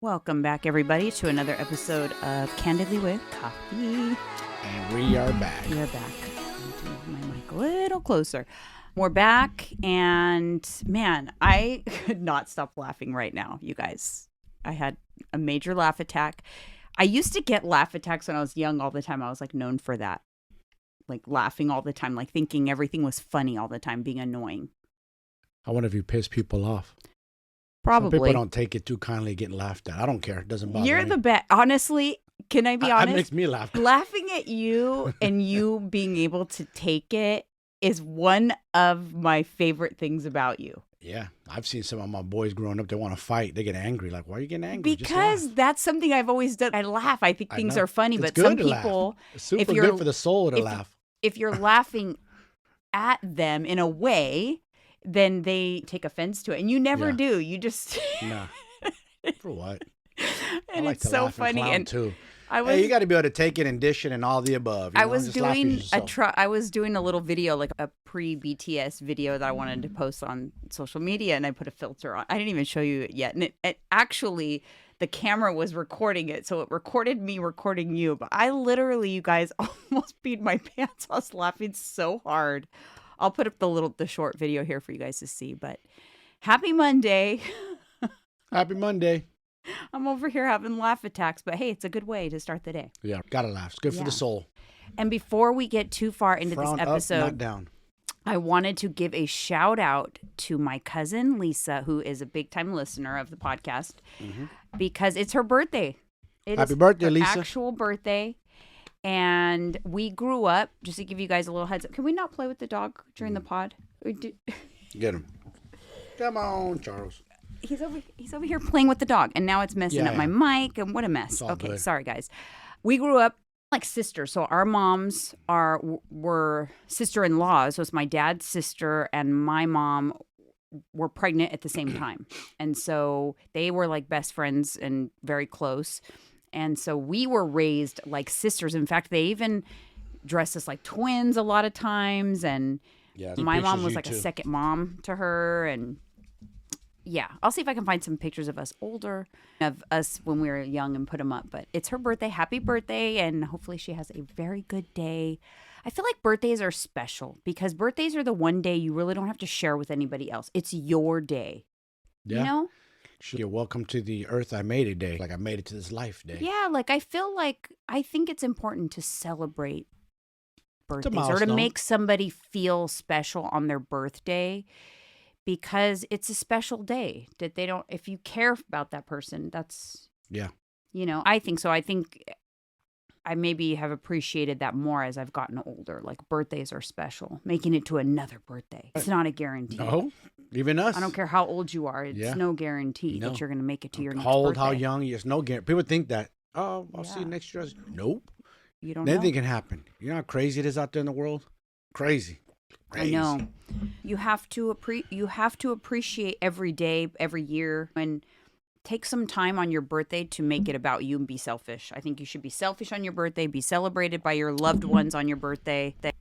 Welcome back, everybody, to another episode of Candidly with Coffee. And we are back. We are back. I'll move my mic a little closer. We're back, and man, I could not stop laughing right now, you guys. I had a major laugh attack. I used to get laugh attacks when I was young all the time. I was like known for that. Like laughing all the time, like thinking everything was funny all the time, being annoying. I wonder if you piss people off. Probably. Some people don't take it too kindly getting laughed at. I don't care. It doesn't bother me. You're the best. Honestly, can I be honest? That makes me laugh. Laughing at you and you being able to take it is one of my favorite things about you. Yeah. I've seen some of my boys growing up, they want to fight. They get angry. Like, why are you getting angry? Because that's something I've always done. I laugh. I think things are funny, it's but good some to people, laugh. It's super good for the soul to laugh. If you're laughing at them in a way, then they take offense to it. And you never do. You just... Nah. For what? And I like it's to so laugh funny. And too. Hey, you got to be able to take it and dish it and all the above. I was doing a little video, like a pre-BTS video that I wanted to post on social media, and I put a filter on. I didn't even show you it yet. And it actually, the camera was recording it, so it recorded me recording you. But I literally, you guys, almost peed my pants. I was laughing so hard. I'll put up the short video here for you guys to see. But happy Monday. Happy Monday. I'm over here having laugh attacks, but hey, it's a good way to start the day. Yeah, gotta laugh. It's good for the soul. And before we get too far into this episode, up, not down. I wanted to give a shout out to my cousin Lisa, who is a big time listener of the podcast, because it's her birthday. Happy birthday, Lisa. Actual birthday. And we grew up, just to give you guys a little heads up. Can we not play with the dog during the pod? Get him. Come on, Charles. He's over here playing with the dog, and now it's messing up my mic, and what a mess. Okay, good. Sorry, guys. We grew up like sisters, so our moms were sister-in-laws. So it's my dad's sister and my mom were pregnant at the same time, and so they were like best friends and very close. And so we were raised like sisters. In fact, they even dressed us like twins a lot of times, and my mom was like a second mom to her, and. Yeah, I'll see if I can find some pictures of us older, of us when we were young and put them up. But it's her birthday. Happy birthday. And hopefully she has a very good day. I feel like birthdays are special because birthdays are the one day you really don't have to share with anybody else. It's your day. Yeah. You know? You're welcome to the earth I made it day. Like I made it to this life day. Yeah, like I think it's important to celebrate birthdays or to make somebody feel special on their birthday. Because it's a special day that they don't, if you care about that person, that's, I think so. I think I maybe have appreciated that more as I've gotten older. Like birthdays are special. Making it to another birthday. It's not a guarantee. No, even us. I don't care how old you are. It's no guarantee that you're going to make it to your next birthday. How old, how young, there's no guarantee. People think that, I'll see you next year. Nope. You don't know. Anything can happen. You know how crazy it is out there in the world? Crazy. I know. You have to appreciate every day, every year, and take some time on your birthday to make it about you and be selfish. I think you should be selfish on your birthday, be celebrated by your loved ones on your birthday. I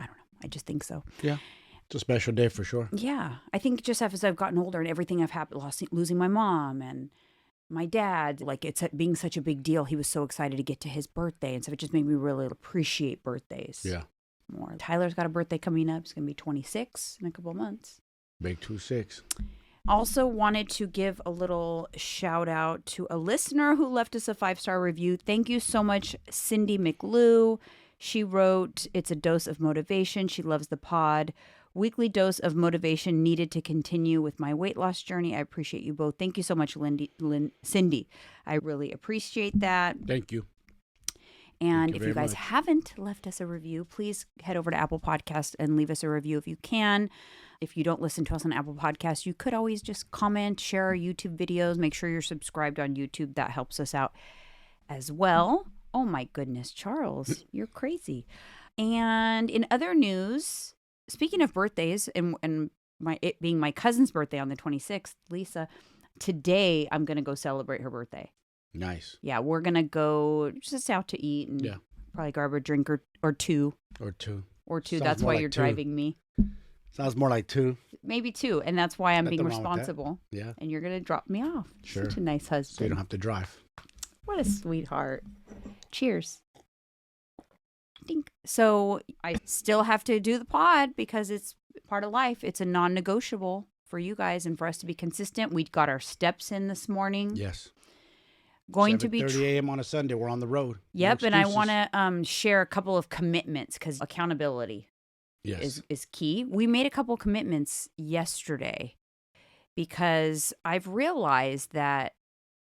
don't know. I just think so. Yeah. It's a special day for sure. Yeah. I think just as I've gotten older and everything I've happened, losing my mom and my dad, like it's being such a big deal. He was so excited to get to his birthday. And so it just made me really appreciate birthdays. Yeah. More. Tyler's got a birthday coming up. He's going to be 26 in a couple of months. Big 26. Also wanted to give a little shout out to a listener who left us a 5-star review. Thank you so much, Cindy McLew. She wrote, "It's a dose of motivation. She loves the pod. Weekly dose of motivation needed to continue with my weight loss journey. I appreciate you both." Thank you so much, Cindy. I really appreciate that. Thank you. And if you guys haven't left us a review, please head over to Apple Podcasts and leave us a review if you can. If you don't listen to us on Apple Podcasts, you could always just comment, share our YouTube videos. Make sure you're subscribed on YouTube. That helps us out as well. Oh my goodness, Charles, you're crazy. And in other news, speaking of birthdays and it being my cousin's birthday on the 26th, Lisa, today I'm going to go celebrate her birthday. Nice. Yeah, we're going to go just out to eat and probably grab a drink or two. Or two. That's why you're driving me. Sounds more like 2. Maybe 2. And that's why I'm being Nothing wrong with that. responsible. Yeah. And you're going to drop me off. Sure. Such a nice So you husband. don't have to drive. What a sweetheart. Cheers. Dink. So I still have to do the pod because it's part of life. It's a non-negotiable for you guys and for us to be consistent. We got our steps in this morning. Yes. Going to be 7:30 a.m. on a Sunday. We're on the road. Yep, No and I excuses. want to share a couple of commitments because accountability Yes. is key. We made a couple commitments yesterday because I've realized that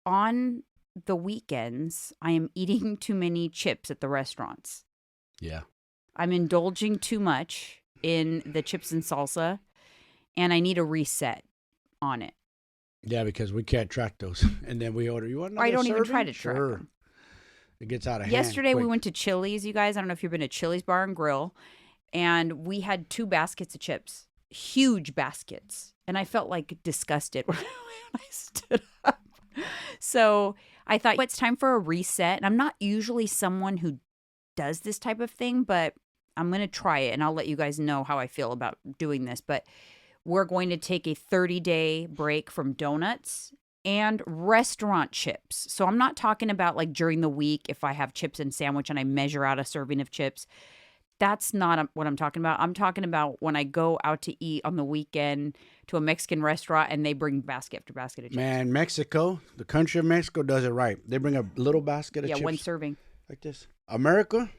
on the weekends, I am eating too many chips at the restaurants. Yeah. I'm indulging too much in the chips and salsa, and I need a reset on it. Yeah, because we can't track those. And then we order. You want another I don't even serving? try to track Sure. them. It gets out of hand. Yesterday, we quick. went to Chili's, you guys. I don't know if you've been to Chili's Bar and Grill, and we had 2 baskets of chips, huge baskets. And I felt like disgusted when I stood up. So I thought, well, it's time for a reset. And I'm not usually someone who does this type of thing, but I'm going to try it. And I'll let you guys know how I feel about doing this. But we're going to take a 30-day break from donuts and restaurant chips. So I'm not talking about like during the week if I have chips and sandwich and I measure out a serving of chips. That's not what I'm talking about. I'm talking about when I go out to eat on the weekend to a Mexican restaurant and they bring basket after basket of chips. Man, Mexico, the country of Mexico does it right. They bring a little basket of Yeah, chips. one serving. Like this. America,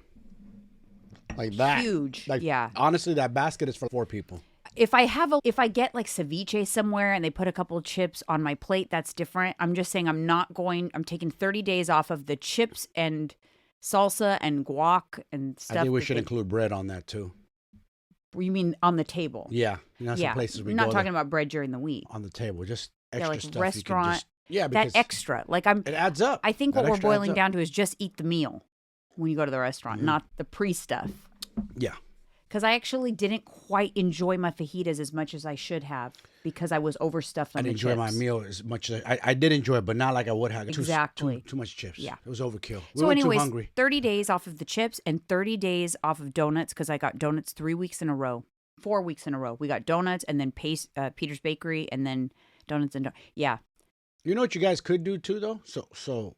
like that. Huge. Like, yeah. honestly, that basket is for 4 people. If I get like ceviche somewhere and they put a couple of chips on my plate, that's different. I'm just saying I'm taking 30 days off of the chips and salsa and guac and stuff. I think we should include bread on that too. You mean on the table? Yeah. You know, some places we I'm not go talking about bread during the week. on the table. Just extra like stuff. restaurant, You can just, yeah, that because extra. Like it adds up. I think That what we're extra adds boiling up. down to is just eat the meal when you go to the restaurant, not the pre-stuff. Yeah. Because I actually didn't quite enjoy my fajitas as much as I should have because I was overstuffed I on the didn't enjoy my chips. meal as much as I did enjoy it, but not like I would have. Exactly. Too much chips. Yeah. It was overkill. We So were anyways, too hungry. 30 days off of the chips and 30 days off of donuts because I got donuts 3 weeks in a row. 4 weeks in a row. We got donuts and then Peter's Bakery and then donuts and yeah. You know what you guys could do too, though? So,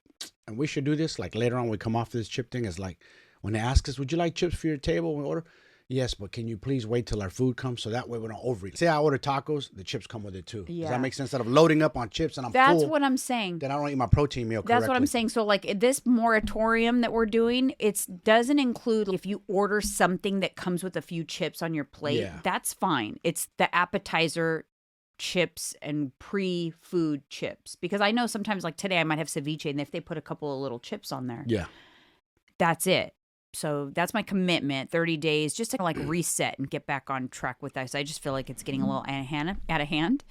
and we should do this like later on when we come off this chip thing. Is like when they ask us, would you like chips for your table? We order. Yes, but can you please wait till our food comes so that way we don't overeat? Say I order tacos, the chips come with it too. Yeah. Does that make sense? Instead of loading up on chips and I'm That's full, what I'm saying. then I don't eat my protein meal correctly. That's what I'm saying. So like this moratorium that we're doing, it doesn't include if you order something that comes with a few chips on your plate, Yeah. that's fine. It's the appetizer chips and pre-food chips. Because I know sometimes like today I might have ceviche and if they put a couple of little chips on there, Yeah. that's it. So that's my commitment, 30 days, just to like reset and get back on track with that. So I just feel like it's getting a little out of hand.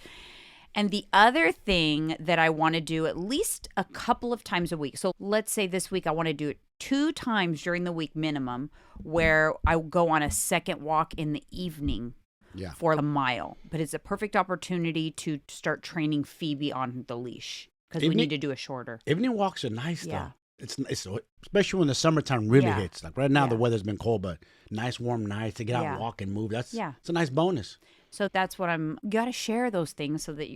And the other thing that I want to do at least a couple of times a week. So let's say this week I want to do it 2 times during the week minimum where I go on a second walk in the evening Yeah. for a mile. But it's a perfect opportunity to start training Phoebe on the leash because we Evening- need to do a shorter. Evening walks are nice Yeah. though. It's especially when the summertime really Yeah. hits. Like right now, the Yeah. weather's been cold, but nice warm nights to get out Yeah. and walk and move. It's Yeah. a nice bonus. So that's what you got to share those things so that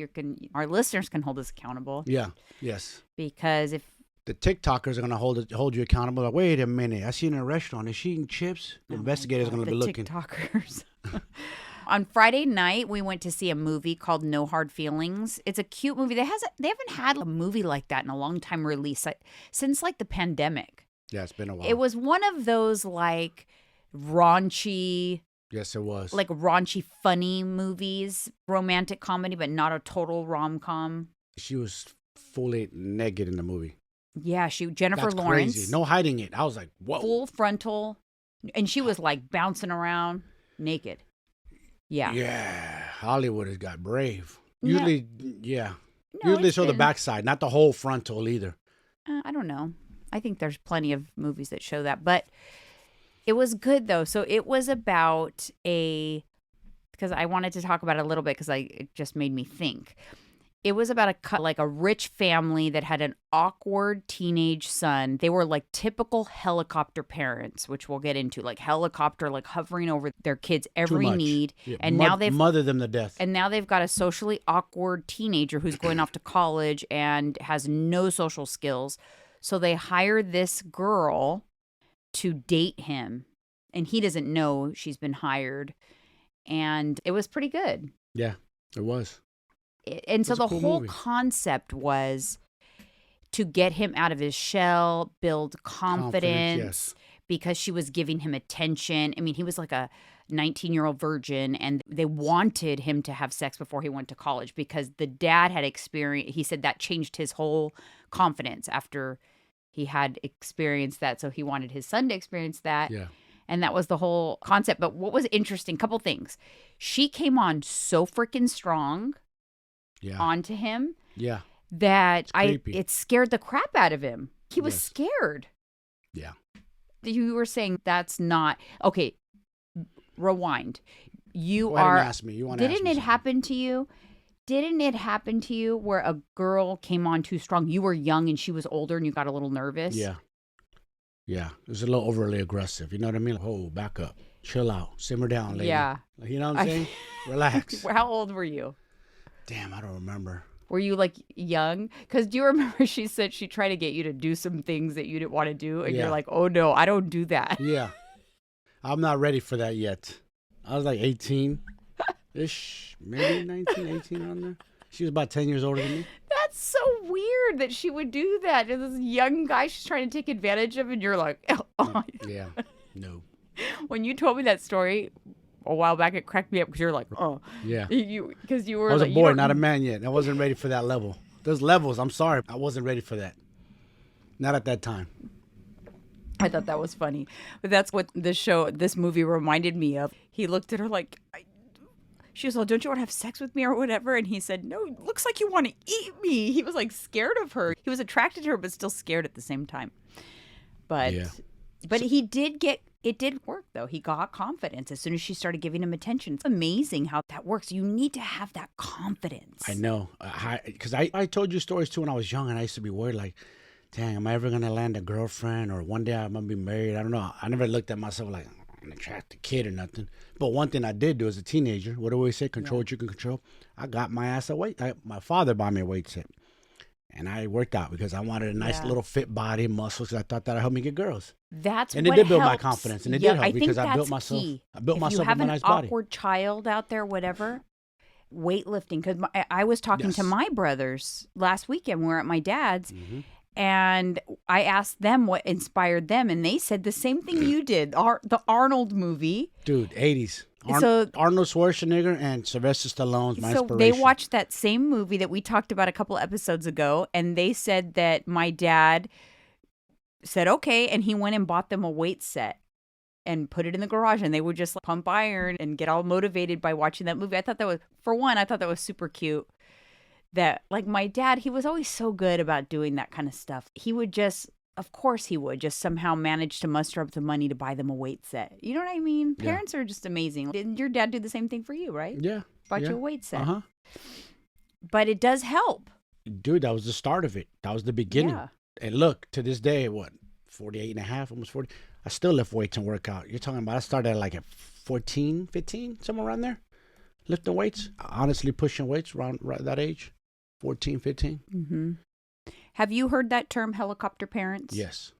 our listeners can hold us accountable. Yeah. Yes. Because if The TikTokers are gonna hold you accountable. Like, wait a minute, I see you in a restaurant. Is she eating chips? The investigators are gonna the be looking. TikTokers. On Friday night, we went to see a movie called No Hard Feelings. It's a cute movie. They haven't had a movie like that in a long time release since like the pandemic. Yeah, it's been a while. It was one of those like raunchy, Yes, it was. like raunchy funny movies, romantic comedy, but not a total rom-com. She was fully naked in the movie. Yeah, Jennifer That's Lawrence. crazy. No hiding it. I was like, whoa. Full frontal, and she was like bouncing around naked. Yeah. Yeah, Hollywood has got brave. No. Usually, yeah. No, Usually it's show the been- backside, not the whole frontal either. I don't know. I think there's plenty of movies that show that, but it was good though. So it was about because I wanted to talk about it a little bit because it just made me think. It was about like a rich family that had an awkward teenage son. They were like typical helicopter parents, which we'll get into, like helicopter, like hovering over their kids' every need. Yeah. And now they've mother them to death. And now they've got a socially awkward teenager who's going off to college and has no social skills. So they hire this girl to date him, and he doesn't know she's been hired. And it was pretty good. Yeah, it was. And so the cool whole movie. concept was to get him out of his shell, build confidence, yes. because she was giving him attention. I mean, he was like a 19-year-old virgin, and they wanted him to have sex before he went to college because the dad had experienced, he said that changed his whole confidence after he had experienced that. So he wanted his son to experience that. Yeah. And that was the whole concept. But what was interesting, couple things. She came on so freaking strong onto him that it scared the crap out of him. He was scared. Yeah. You were saying that's not okay. Rewind. You Go ahead are. and ask me. You want to Didn't it happen to you? Didn't it happen to you where a girl came on too strong? You were young and she was older, and you got a little nervous. Yeah. Yeah. It was a little overly aggressive. You know what I mean? Oh, back up. Chill out. Simmer down, lady. Yeah. You know what I'm saying? Relax. How old were you? Damn, I don't remember. Were you like young? Because do you remember she said she tried to get you to do some things that you didn't want to do, and you're like, oh no, I don't do that. Yeah. I'm not ready for that yet. I was like 18-ish, maybe 19, 18 on there. She was about 10 years older than me. That's so weird that she would do that. And this young guy she's trying to take advantage of, and you're like, oh. Yeah, no. When you told me that story a while back, it cracked me up because you're like, oh. Yeah. Because you were I was like, a boy, not a man yet. I wasn't ready for that level. There's levels. I'm sorry. I wasn't ready for that. Not at that time. I thought that was funny. But that's what this movie reminded me of. He looked at her like, she was like, don't you want to have sex with me or whatever? And he said, no, it looks like you want to eat me. He was like scared of her. He was attracted to her, but still scared at the same time. But it did work though. He got confidence as soon as she started giving him attention. It's amazing how that works. You need to have that confidence. I know. Because I told you stories too when I was young, and I used to be worried like, dang, am I ever going to land a girlfriend, or one day I'm going to be married? I don't know. I never looked at myself like I'm an attractive kid or nothing. But one thing I did do as a teenager, what do we say? Control what you can control. I got my ass a weight. My father bought me a weight set. And I worked out because I wanted a nice little fit body, muscles. I thought that'd help me get girls. And it did build my confidence, and it did help because I built myself. Key. I built myself with a nice body. If you have an awkward child out there, whatever, weightlifting. Because I was talking to my brothers last weekend. We were at my dad's, and I asked them what inspired them, and they said the same thing you did. The Arnold movie, dude, 80s. Arnold Schwarzenegger and Sylvester Stallone's my inspiration. So they watched that same movie that we talked about a couple episodes ago, and they said that my dad said, okay, and he went and bought them a weight set and put it in the garage, and they would just pump iron and get all motivated by watching that movie. I thought that was super cute. That, like, my dad, he was always so good about doing that kind of stuff. He would just somehow manage to muster up the money to buy them a weight set. You know what I mean? Yeah. Parents are just amazing. Didn't your dad do the same thing for you, right? Yeah. Bought you a weight set. But it does help. Dude, that was the start of it. That was the beginning. Yeah. And look, to this day, 48 and a half, almost 40. I still lift weights and work out. You're talking about I started at like at 14, 15, somewhere around there. Lifting weights. Honestly, pushing weights around that age. 14, 15. Mm-hmm. Have you heard that term, helicopter parents? Yes.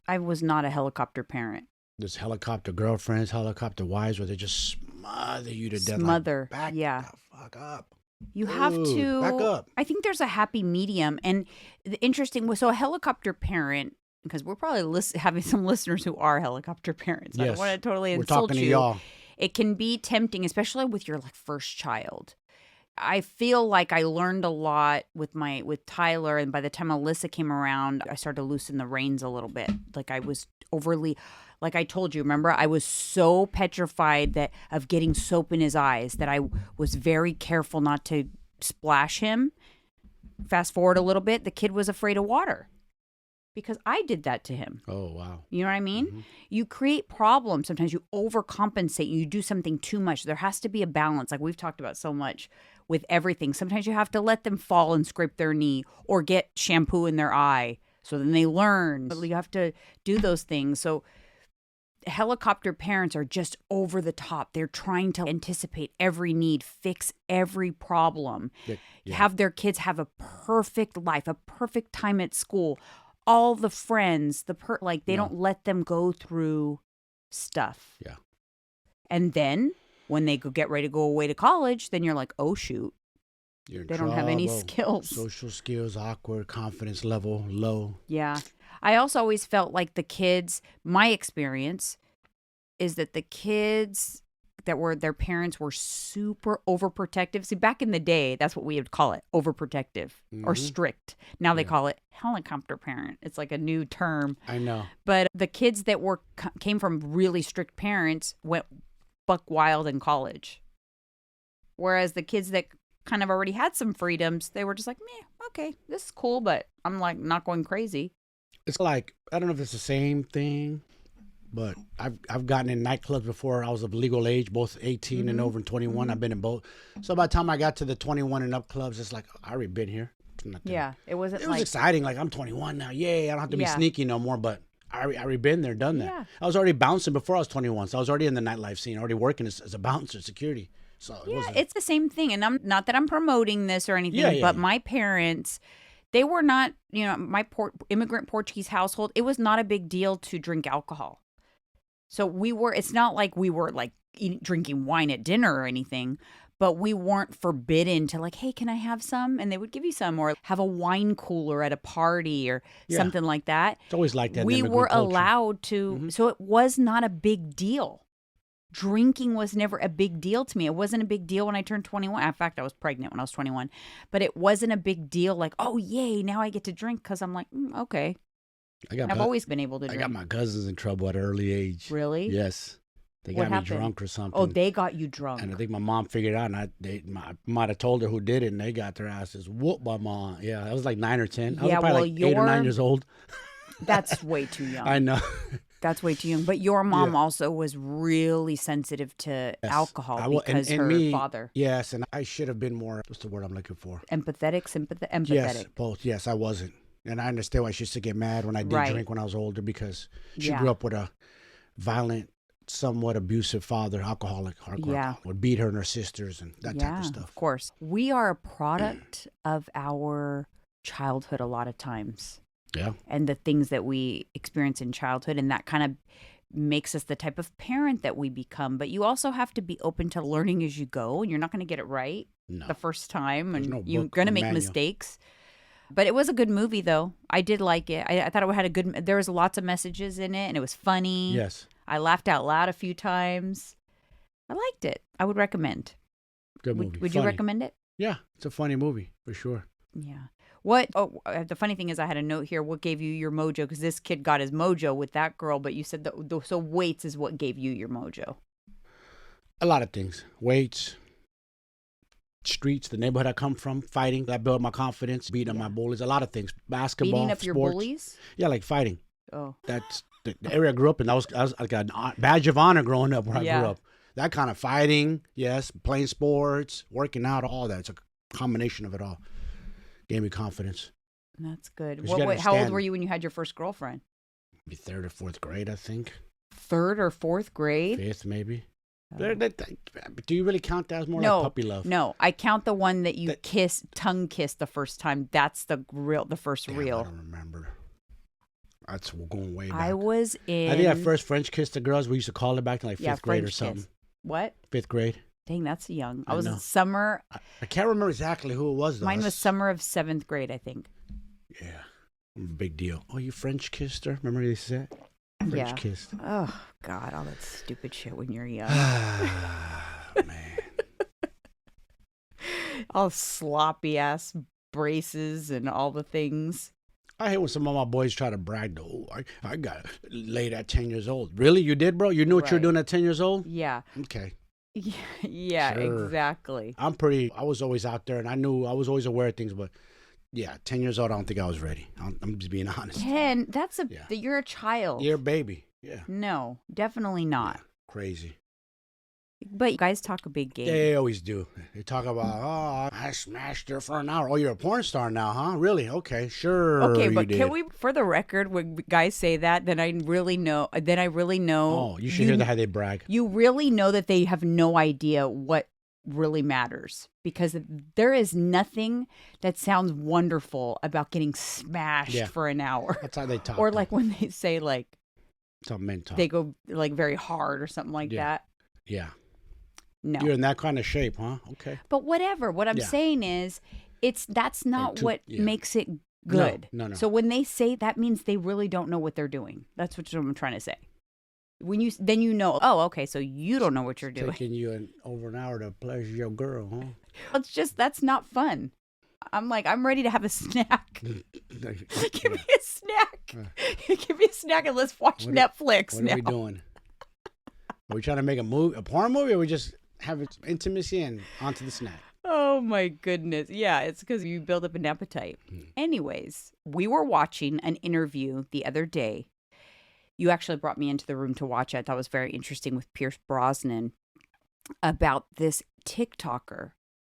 I was not a helicopter parent. There's helicopter girlfriends, helicopter wives, where they just smother you to death. Smother, like, back yeah. the fuck up. You have to. Back up. I think there's a happy medium. And the interesting was, so a helicopter parent, because we're probably having some listeners who are helicopter parents. Yes. I don't want to totally insult We're talking you. to y'all. It can be tempting, especially with your first child. I feel like I learned a lot with Tyler, and by the time Alyssa came around, I started to loosen the reins a little bit. Like I was overly, like I told you, remember, I was so petrified of getting soap in his eyes that I was very careful not to splash him. Fast forward a little bit, the kid was afraid of water because I did that to him. Oh, wow. You know what I mean? Mm-hmm. You create problems. Sometimes you overcompensate. You do something too much. There has to be a balance, like we've talked about so much. with everything. Sometimes you have to let them fall and scrape their knee or get shampoo in their eye. So then they learn. You have to do those things. So helicopter parents are just over the top. They're trying to anticipate every need, fix every problem, have their kids have a perfect life, a perfect time at school, all the friends, they don't let them go through stuff. Yeah. And then when they get ready to go away to college, then you're like, oh, shoot. They don't have any skills. Social skills, awkward, confidence level, low. Yeah. I also always felt like the kids, my experience is that the kids that were, their parents were super overprotective. See, back in the day, that's what we would call it, overprotective or strict. Now they call it helicopter parent. It's like a new term. I know. But the kids that came from really strict parents went buck wild in college. Whereas the kids that kind of already had some freedoms, they were just like, meh, okay, this is cool, but I'm like not going crazy. It's like, I don't know if it's the same thing, but I've gotten in nightclubs before. I was of legal age, both 18 and over and 21. I've been in both. So by the time I got to the 21 and up clubs, it's like, I already been here. Yeah, it was exciting. Like, I'm 21 now. Yay, I don't have to be sneaky no more, but I already been there, done that. Yeah. I was already bouncing before I was 21, so I was already in the nightlife scene, already working as a bouncer, security. So it's the same thing. And I'm not that I'm promoting this or anything, but my parents, they were not, my immigrant Portuguese household, it was not a big deal to drink alcohol. So it's not like we were like drinking wine at dinner or anything, but we weren't forbidden to like, hey, can I have some? And they would give you some, or have a wine cooler at a party or something like that. It's always like that. We were allowed to, so it was not a big deal. Drinking was never a big deal to me. It wasn't a big deal when I turned 21. In fact, I was pregnant when I was 21. But it wasn't a big deal like, oh, yay, now I get to drink, because I'm like, okay. I've always been able to drink. I got my cousins in trouble at an early age. Really? Yes. They got me drunk or something. Oh, they got you drunk. And I think my mom figured it out, and I might have told her who did it, and they got their asses whooped by mom. Yeah, I was like 9 or 10. I was probably like 8 or 9 years old. That's way too young. I know. That's way too young. But your mom also was really sensitive to alcohol because her father. Yes, and I should have been more, what's the word I'm looking for? Empathetic? Yes, both. Yes, I wasn't. And I understand why she used to get mad when I did drink when I was older, because she grew up with a violent, somewhat abusive father, alcoholic, hardcore alcoholic, would beat her and her sisters and that type of stuff. Of course. We are a product of our childhood a lot of times. Yeah. And the things that we experience in childhood, and that kind of makes us the type of parent that we become. But you also have to be open to learning as you go, and you're not going to get it right the first time, and you're going to make mistakes. But it was a good movie, though. I did like it. I thought it had there was lots of messages in it, and it was funny. Yes. I laughed out loud a few times. I liked it. I would recommend. Good movie. Would you recommend it? Yeah, it's a funny movie for sure. Yeah. The funny thing is, I had a note here. What gave you your mojo? Because this kid got his mojo with that girl, but you said so weights is what gave you your mojo. A lot of things. Weights, streets, the neighborhood I come from, fighting. That built my confidence, beating up my bullies. A lot of things. Basketball, beating up your bullies? Yeah, like fighting. Oh. That's the area I grew up in. I was like a badge of honor growing up where I grew up. That kind of fighting, yes, playing sports, working out, all that. It's a combination of it all. Gave me confidence. That's good. How old were you when you had your first girlfriend? Maybe 3rd or 4th grade, I think. 3rd or 4th grade? 5th, maybe. Oh. Do you really count that as more like puppy love? No, I count the one that you tongue kissed the first time. That's the first real. I don't remember. That's going way back. I think I first French kissed the girls. We used to call it back to like 5th grade or something. Kiss. What? 5th grade. Dang, that's young. I was in summer. I can't remember exactly who it was, though. Mine was summer of 7th grade, I think. Yeah. Big deal. Oh, you French kissed her? Remember they said? French kissed. Oh, God. All that stupid shit when you're young. Man. All sloppy ass braces and all the things. I hate when some of my boys try to brag, oh, I got laid at 10 years old. Really? You did, bro? You knew what you were doing at 10 years old? Yeah. Okay. Yeah, sure. Exactly. I was always out there, and I was always aware of things, but yeah, 10 years old, I don't think I was ready. I'm just being honest. 10? You're a child. You're a baby. Yeah. No, definitely not. Yeah, crazy. But you guys talk a big game. They always do. They talk about, oh, I smashed her for an hour. Oh, you're a porn star now, huh? Really? Okay, sure. Okay, but you can did. we, for the record, when guys say that, then I really know. Then I really know. Oh, you should hear how they brag. You really know that they have no idea what really matters, because there is nothing that sounds wonderful about getting smashed for an hour. That's how they talk. Or like when they say like That's how men talk. they go like very hard or something like that. Yeah. No. You're in that kind of shape, huh? Okay. But whatever. What I'm saying is, that's not what makes it good. No. So when they say that, means they really don't know what they're doing. That's what I'm trying to say. When you then you know, oh, okay, so you don't know what you're doing. Taking you over an hour to pleasure your girl, huh? It's just, that's not fun. I'm like, I'm ready to have a snack. Give me a snack. Give me a snack and let's watch Netflix. What are we doing? Are we trying to make a porn movie, or we just have intimacy and onto the snack? Oh my goodness. Yeah, it's because you build up an appetite. Anyways, we were watching an interview the other day. You actually brought me into the room to watch it. I thought it was very interesting, with Pierce Brosnan, about this TikToker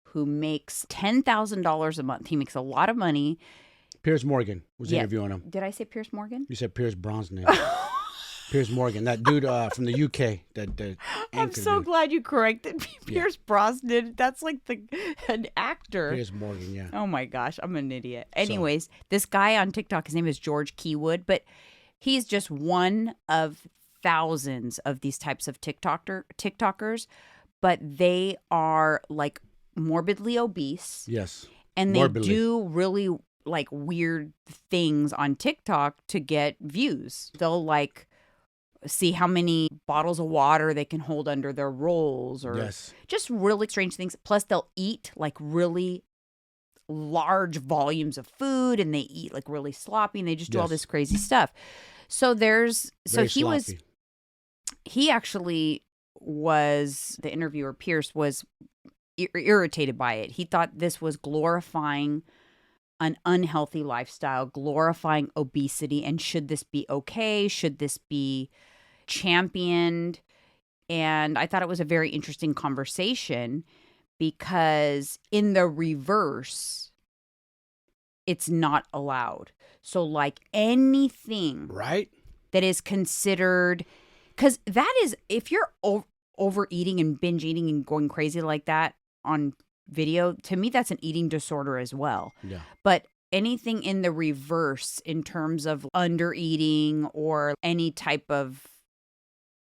who makes $10,000 a month. He makes a lot of money. Piers Morgan was interviewing him. Did I say Pierce Morgan? You said Pierce Brosnan. Piers Morgan, that dude from the UK. I'm so glad you corrected me. Pierce Brosnan. That's like an actor. Piers Morgan, yeah. Oh my gosh, I'm an idiot. Anyways, this guy on TikTok, his name is George Keywood, but he's just one of thousands of these types of TikTokers, but they are like morbidly obese. Yes. And they do really like weird things on TikTok to get views. They'll like see how many bottles of water they can hold under their rolls, or just really strange things. Plus they'll eat like really large volumes of food, and they eat like really sloppy, and they just do all this crazy stuff. So he actually was, the interviewer Pierce was irritated by it. He thought this was glorifying an unhealthy lifestyle, glorifying obesity, and should this be okay? Should this be championed? And I thought it was a very interesting conversation, because in the reverse, it's not allowed. So like anything that is considered, because that is, if you're overeating and binge eating and going crazy like that on video, to me, that's an eating disorder as well. Yeah. But anything in the reverse, in terms of under eating or any type of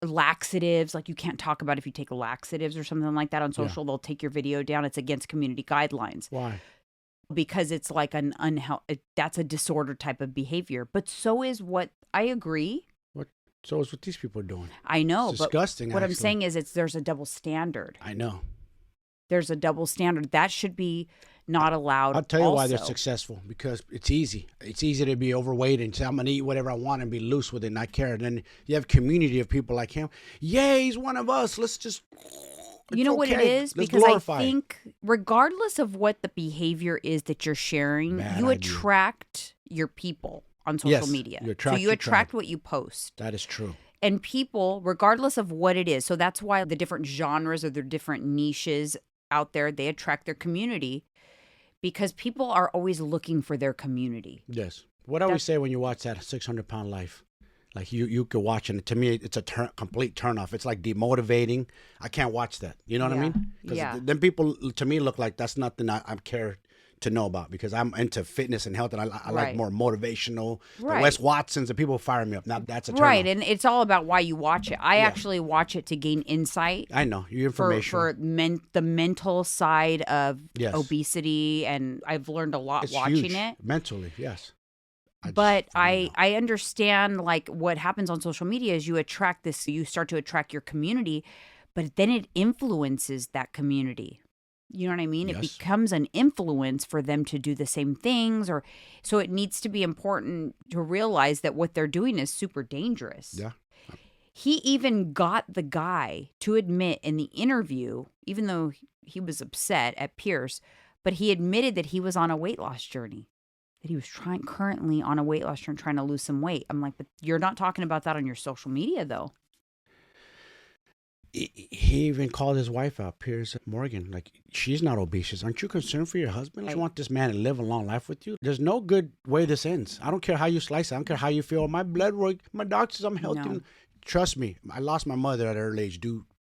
laxatives, like you can't talk about if you take laxatives or something like that on social, they'll take your video down. It's against community guidelines. Why? Because it's like an that's a disorder type of behavior. But so is what, I agree. So is what these people are doing. I know. It's disgusting. But what I'm saying is, there's a double standard. I know. There's a double standard. That should be not allowed. I'll tell you why they're successful. Because it's easy. It's easy to be overweight and say, I'm going to eat whatever I want and be loose with it and not care. And then you have community of people like him. Yay, he's one of us. Let's just... You know what it is? Because I think regardless of what the behavior is that you're sharing, you attract your people on social media. You attract what you post. That is true. And people, regardless of what it is, so that's why the different genres or the different niches out there, they attract their community, because people are always looking for their community. Yes. What do we say when you watch that 600-pound life? Like you could watch, and to me, it's a complete turnoff. It's like demotivating. I can't watch that. You know what I mean? Because then people, to me, look like that's nothing I care to know about, because I'm into fitness and health, and I like more motivational. The Wes Watsons, and people fire me up. Now that's a turn off. And it's all about why you watch it. I actually watch it to gain insight. I know your information for the mental side of obesity, and I've learned a lot watching it mentally. Yes. But I understand, like, what happens on social media is you start to attract your community, but then it influences that community. You know what I mean? Yes. It becomes an influence for them to do the same things, so it needs to be important to realize that what they're doing is super dangerous. Yeah. He even got the guy to admit in the interview, even though he was upset at Pierce, but he admitted that he was on a weight loss journey. That he was currently on a weight loss journey, trying to lose some weight. I'm like, but you're not talking about that on your social media, though. he even called his wife out, Piers Morgan. Like, she's not obese. She says, aren't you concerned for your husband? You want this man to live a long life with you? There's no good way this ends. I don't care how you slice it. I don't care how you feel. My blood work, my doctor says I'm healthy. No. Trust me, I lost my mother at an early age.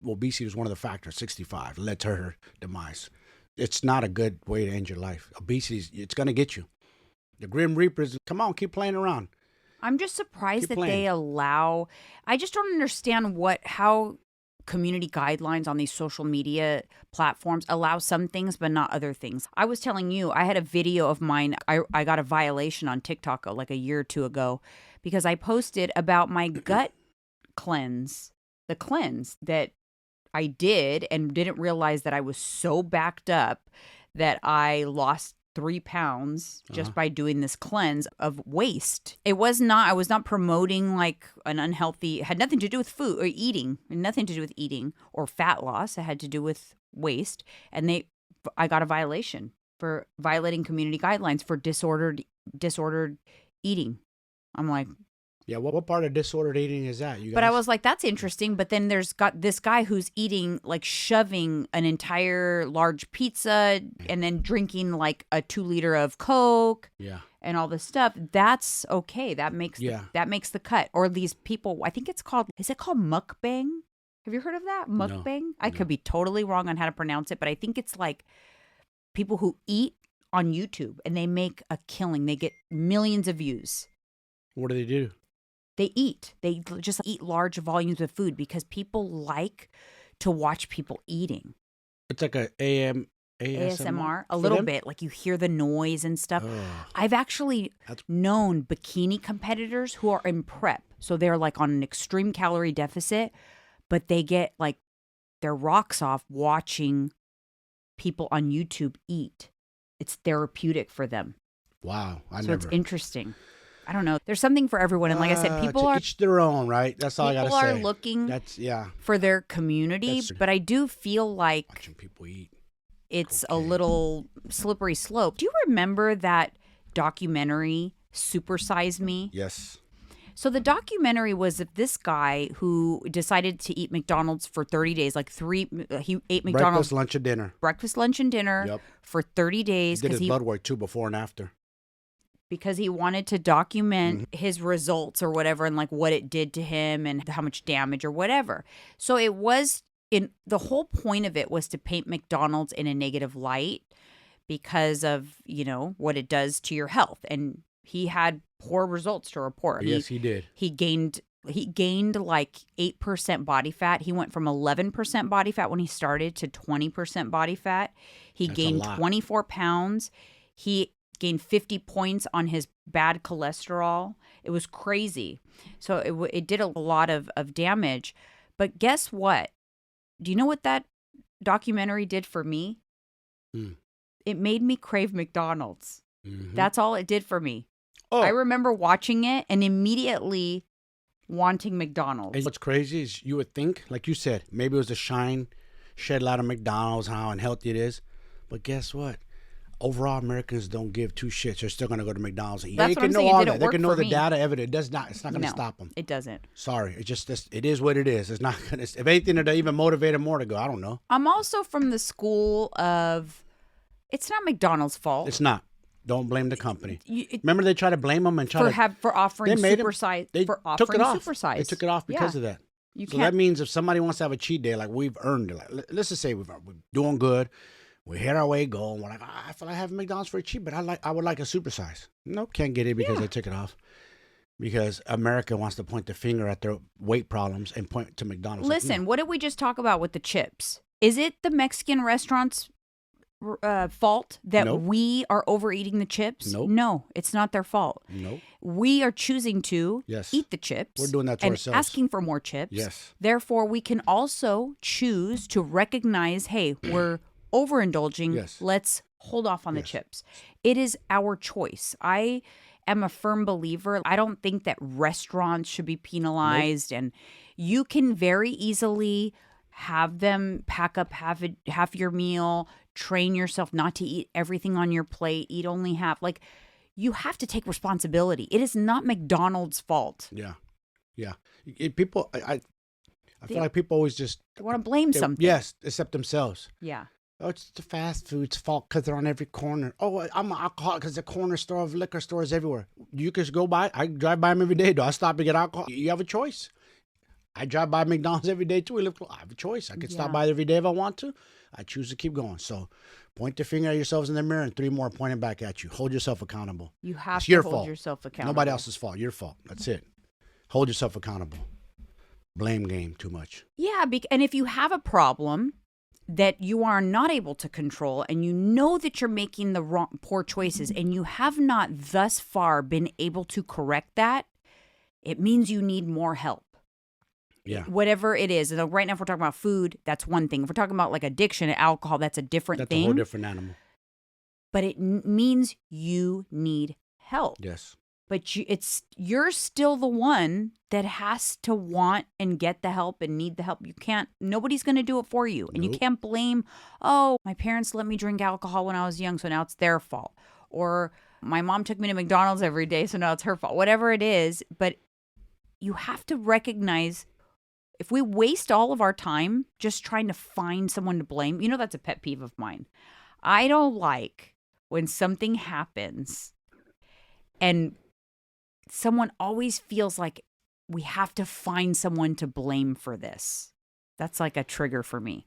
Obesity was one of the factors, 65, led to her demise. It's not a good way to end your life. Obesity, it's going to get you. The Grim Reapers, come on, keep playing around. I'm just surprised Keep that they playing. allow. I just don't understand how community guidelines on these social media platforms allow some things but not other things. I was telling you, I had a video of mine. I got a violation on TikTok like a year or two ago because I posted about my gut cleanse, the cleanse that I did and didn't realize that I was so backed up that I lost 3 pounds just by doing this cleanse of waste. I was not promoting like an unhealthy, it had nothing to do with food or eating, nothing to do with eating or fat loss. It had to do with waste. And I got a violation for violating community guidelines for disordered eating. I'm like, yeah, what part of disordered eating is that? You guys? But I was like, that's interesting. But then there's got this guy who's eating, like shoving an entire large pizza and then drinking like a 2-liter of Coke and all this stuff. That's okay. That makes the cut. Or these people, I think is it called mukbang? Have you heard of that? Mukbang? No, I could be totally wrong on how to pronounce it, but I think it's like people who eat on YouTube and they make a killing. They get millions of views. What do they do? They eat. They just eat large volumes of food because people like to watch people eating. It's like a ASMR a little bit. Like you hear the noise and stuff. Ugh. I've actually known bikini competitors who are in prep. So they're like on an extreme calorie deficit, but they get like their rocks off watching people on YouTube eat. It's therapeutic for them. Wow. It's interesting. I don't know. There's something for everyone. And like I said, people are each their own, right? That's all I got to say. People are looking for their community, but I do feel like watching people eat. It's a little slippery slope. Do you remember that documentary, Super Size Me? Yes. So the documentary was of this guy who decided to eat McDonald's for 30 days, he ate McDonald's. Breakfast, lunch, and dinner. Breakfast, lunch, and dinner for 30 days. He did his blood work too, before and after. Because he wanted to document his results or whatever and like what it did to him and how much damage or whatever. So the whole point of it was to paint McDonald's in a negative light because of, what it does to your health. And he had poor results to report. Yes, he did. He gained like 8% body fat. He went from 11% body fat when he started to 20% body fat. That's gained 24 pounds. He gained 50 points on his bad cholesterol. It was crazy. So it did a lot of damage. But guess what? Do you know what that documentary did for me? It made me crave McDonald's. Mm-hmm. That's all it did for me. Oh. I remember watching it and immediately wanting McDonald's. And what's crazy is you would think, like you said, maybe it was the shine shed light of McDonald's, how unhealthy it is. But guess what? Overall, Americans don't give two shits. They're still going to go to McDonald's and eat. That's They what can I'm know saying. all It didn't that. They work can know for the me. data evidence. It's not going to stop them. It doesn't. Sorry. It is what it is. It's not going to, if anything, it'll even motivate them more to go. I don't know. I'm also from the school of, it's not McDonald's fault. It's not. Don't blame the company. Remember they try to blame them and try for offering supersize. They took it off. Supersize. They took it off because of that. So that means if somebody wants to have a cheat day, like we've earned it. Like, let's just say we're doing good. We hit our way goal. We're like, I feel like having McDonald's for a cheap, but I would like a supersize. Nope, can't get it because they took it off. Because America wants to point the finger at their weight problems and point to McDonald's. Listen, what did we just talk about with the chips? Is it the Mexican restaurants' fault that we are overeating the chips? No, it's not their fault. We are choosing to eat the chips. We're doing that to ourselves. Asking for more chips. Yes. Therefore, we can also choose to recognize, hey, we're overindulging. Let's hold off on the chips. It is our choice. I am a firm believer. I don't think that restaurants should be penalized, and you can very easily have them pack up half your meal, train yourself not to eat everything on your plate, eat only half. Like, you have to take responsibility. It is not McDonald's fault. People, I feel like people always just want to blame something. Yes, except themselves. Yeah. Oh, it's the fast food's fault because they're on every corner. Oh, I'm an alcoholic because the corner store of liquor stores everywhere. You can go by. I drive by them every day. Do I stop to get alcohol? You have a choice. I drive by McDonald's every day too. I have a choice. I could stop by every day if I want to. I choose to keep going. So point the finger at yourselves in the mirror and 3 more pointing back at you. Hold yourself accountable. You have it's to your hold fault. yourself accountable. Nobody else's fault. Your fault. That's it. Hold yourself accountable. Blame game too much. Yeah. And if you have a problem that you are not able to control and you know that you're making the poor choices and you have not thus far been able to correct that, it means you need more help. Yeah. Whatever it is. And right now, if we're talking about food, that's one thing. If we're talking about like addiction and alcohol, that's a different thing. That's a whole different animal. But it means you need help. Yes. But you're still the one that has to want and get the help and need the help. Nobody's going to do it for you. And you can't blame, oh, my parents let me drink alcohol when I was young, so now it's their fault. Or my mom took me to McDonald's every day, so now it's her fault. Whatever it is. But you have to recognize, if we waste all of our time just trying to find someone to blame, that's a pet peeve of mine. I don't like when something happens and someone always feels like we have to find someone to blame for this. That's like a trigger for me.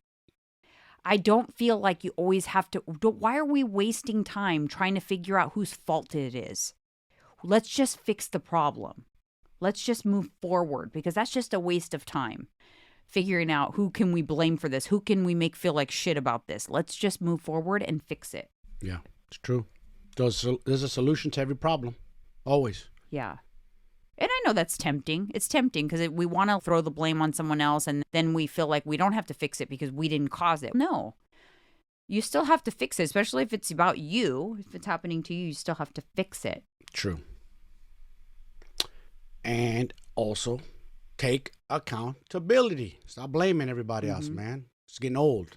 I don't feel like you always have to. Why are we wasting time trying to figure out whose fault it is? Let's just fix the problem. Let's just move forward, because that's just a waste of time. Figuring out who can we blame for this? Who can we make feel like shit about this? Let's just move forward and fix it. Yeah, it's true. There's a solution to every problem. Always. Yeah. And I know that's tempting. It's tempting because we want to throw the blame on someone else, and then we feel like we don't have to fix it because we didn't cause it. No. You still have to fix it, especially if it's about you. If it's happening to you, you still have to fix it. True. And also take accountability. Stop blaming everybody else, man. It's getting old.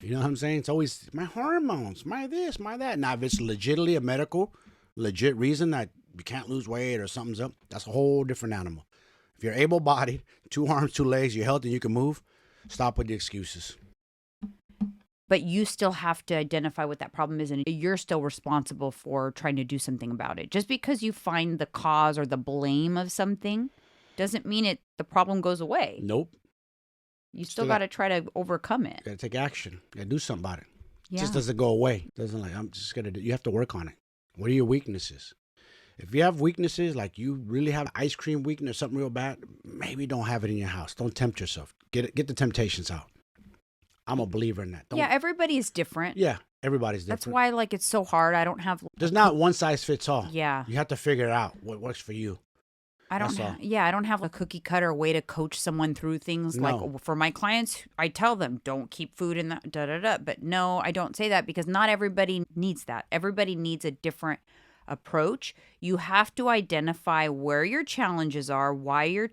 You know what I'm saying? It's always my hormones, my this, my that. Now, if it's legitimately a legit reason that you can't lose weight or something's up, that's a whole different animal. If you're able-bodied, 2 arms, 2 legs, you're healthy, you can move, stop with the excuses. But you still have to identify what that problem is, and you're still responsible for trying to do something about it. Just because you find the cause or the blame of something doesn't mean the problem goes away. Nope. You still got to try to overcome it. Got to take action. Got to do something about it. Yeah. It just doesn't go away. Doesn't I'm just going to do. You have to work on it. What are your weaknesses? If you have weaknesses, like you really have ice cream weakness, something real bad, maybe don't have it in your house. Don't tempt yourself. Get the temptations out. I'm a believer in that. Everybody is different. Yeah, everybody's different. That's why, it's so hard. I don't have. There's not one size fits all. Yeah. You have to figure out what works for you. I don't have a cookie cutter way to coach someone through things. No. Like for my clients, I tell them, don't keep food in the But no, I don't say that because not everybody needs that. Everybody needs a different approach. You have to identify where your challenges are, why you're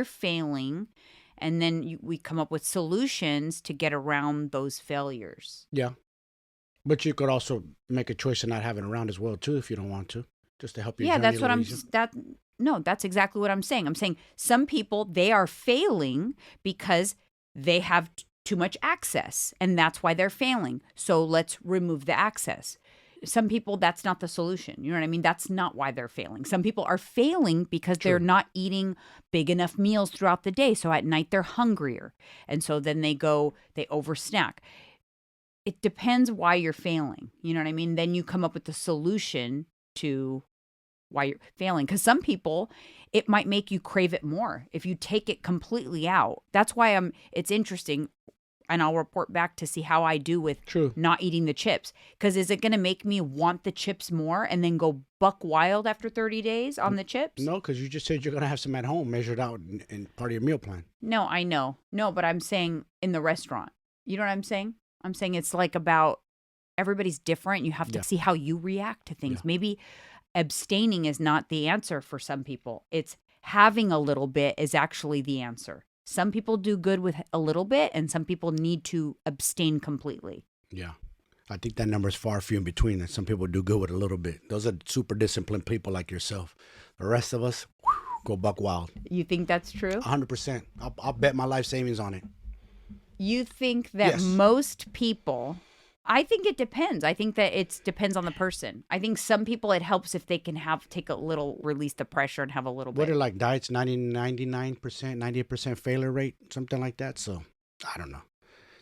failing, and then we come up with solutions to get around those failures. Yeah. But you could also make a choice of not having it around as well, too, if you don't want to, just to help you. Yeah, that's what that's exactly what I'm saying. I'm saying some people, they are failing because they have too much access, and that's why they're failing. So let's remove the access. Some people, that's not the solution. You know what I mean? That's not why they're failing. Some people are failing because they're not eating big enough meals throughout the day. So at night they're hungrier. And so then they oversnack. It depends why you're failing. You know what I mean? Then you come up with the solution to why you're failing. Because some people, it might make you crave it more if you take it completely out. That's why it's interesting. And I'll report back to see how I do with not eating the chips. Because is it going to make me want the chips more and then go buck wild after 30 days on the chips? No, because you just said you're going to have some at home measured out in part of your meal plan. No, I know. No, but I'm saying in the restaurant. You know what I'm saying? I'm saying it's like about everybody's different. You have to see how you react to things. Yeah. Maybe abstaining is not the answer for some people. It's having a little bit is actually the answer. Some people do good with a little bit, and some people need to abstain completely. Yeah. I think that number is far few in between, and some people do good with a little bit. Those are super disciplined people like yourself. The rest of us, go buck wild. You think that's true? 100%. I'll bet my life savings on it. You think that Yes. most people, I think it depends. I think that it depends on the person. I think some people it helps if they can take a little, release the pressure and have a little What bit. are like diets? 99%, 98% failure rate, something like that. So I don't know.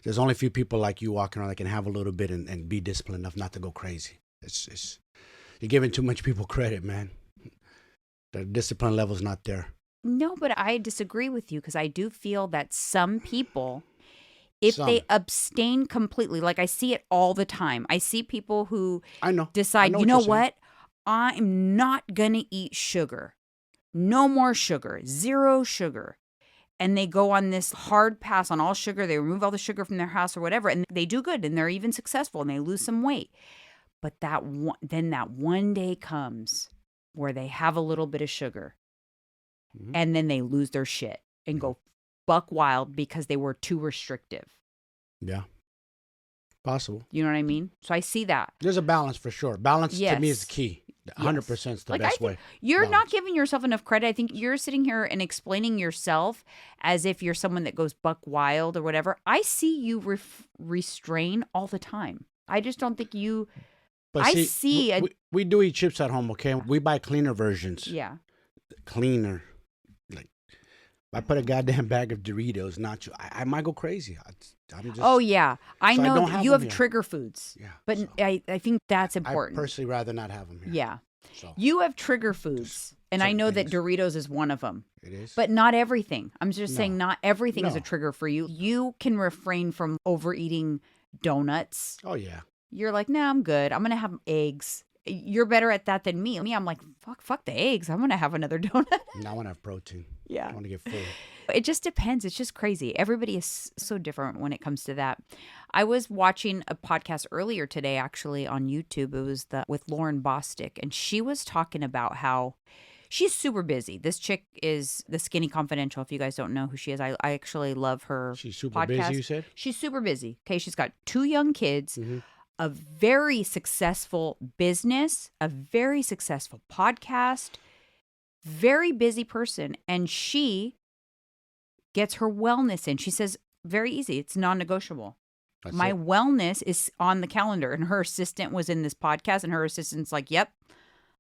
There's only a few people like you walking around that can have a little bit and be disciplined enough not to go crazy. It's you're giving too much people credit, man. The discipline level's not there. No, but I disagree with you because I do feel that some people, if they abstain completely, like I see it all the time. I see people who I know. decide, you know what? I'm not going to eat sugar. No more sugar. Zero sugar. And they go on this hard pass on all sugar. They remove all the sugar from their house or whatever. And they do good and they're even successful and they lose some weight. But then that one day comes where they have a little bit of sugar and then they lose their shit and go buck wild because they were too restrictive. Yeah. Possible. You know what I mean? So I see that. There's a balance for sure. Balance to me is the key. 100% is the best way. You're not giving yourself enough credit. I think you're sitting here and explaining yourself as if you're someone that goes buck wild or whatever. I see you restrain all the time. I just don't think you... But I see, we do eat chips at home, okay? We buy cleaner versions. Yeah. Cleaner. Like, if I put a goddamn bag of Doritos, nacho, I might go crazy. I'm just, oh, yeah. I so know I that you have trigger foods. Yeah. But so I think that's important. I personally rather not have them here. Yeah. So. You have trigger foods. And I know that Doritos is one of them. It is. But not everything. I'm just saying not everything is a trigger for you. You can refrain from overeating donuts. Oh, yeah. You're like, nah, I'm good. I'm going to have eggs. You're better at that than me. I'm like, fuck the eggs. I'm going to have another donut. I want to have protein. Yeah. I want to get full. It just depends. It's just crazy. Everybody is so different when it comes to that. I was watching a podcast earlier today, actually, on YouTube. It was with Lauren Bostic, and she was talking about how she's super busy. This chick is the Skinny Confidential. If you guys don't know who she is, I actually love her. She's super podcast. busy, you said? She's super busy. Okay, she's got 2 young kids. A very successful business, a very successful podcast, very busy person. And she gets her wellness in. She says, very easy. It's non-negotiable. My wellness is on the calendar. And her assistant was in this podcast and her assistant's like, yep,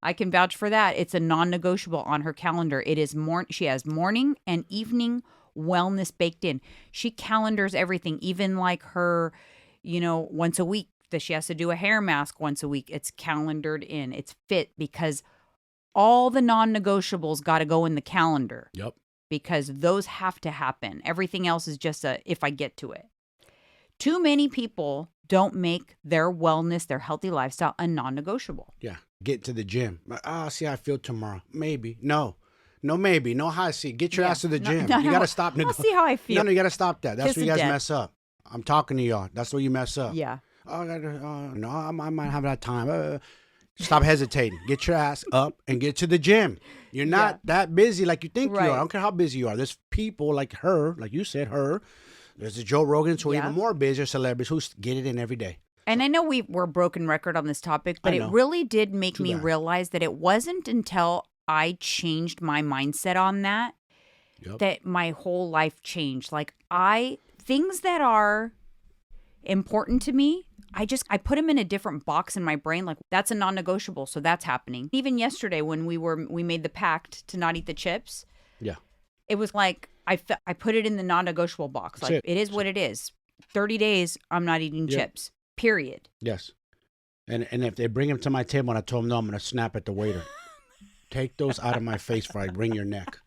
I can vouch for that. It's a non-negotiable on her calendar. It is she has morning and evening wellness baked in. She calendars everything, even like her, once a week. That she has to do a hair mask once a week. It's calendared in. It's fit because all the non-negotiables got to go in the calendar. Yep. Because those have to happen. Everything else is just if I get to it. Too many people don't make their wellness, their healthy lifestyle a non-negotiable. Yeah. Get to the gym. See how I feel tomorrow. Maybe. No, maybe. No, how I see. Get your ass to the gym. You got to stop. I'll see how I feel. No, you got to stop that. That's Kiss where you guys death. mess up. I'm talking to y'all. That's where you mess up. Yeah. No, I might have that time. Stop hesitating. Get your ass up and get to the gym. You're not that busy like you think you are. I don't care how busy you are. There's people like her, like you said, her. There's the Joe Rogans who are even more busier celebrities who get it in every day. And I know we're a broken record on this topic, but it really did make me realize that it wasn't until I changed my mindset on that that my whole life changed. Like things that are important to me, I put them in a different box in my brain. Like that's a non-negotiable. So that's happening. Even yesterday when we made the pact to not eat the chips. Yeah. It was like, I put it in the non-negotiable box. Like it is what it is. 30 days, I'm not eating chips. Period. Yes. And if they bring them to my table and I told them no, I'm going to snap at the waiter. Take those out of my face before I wring your neck.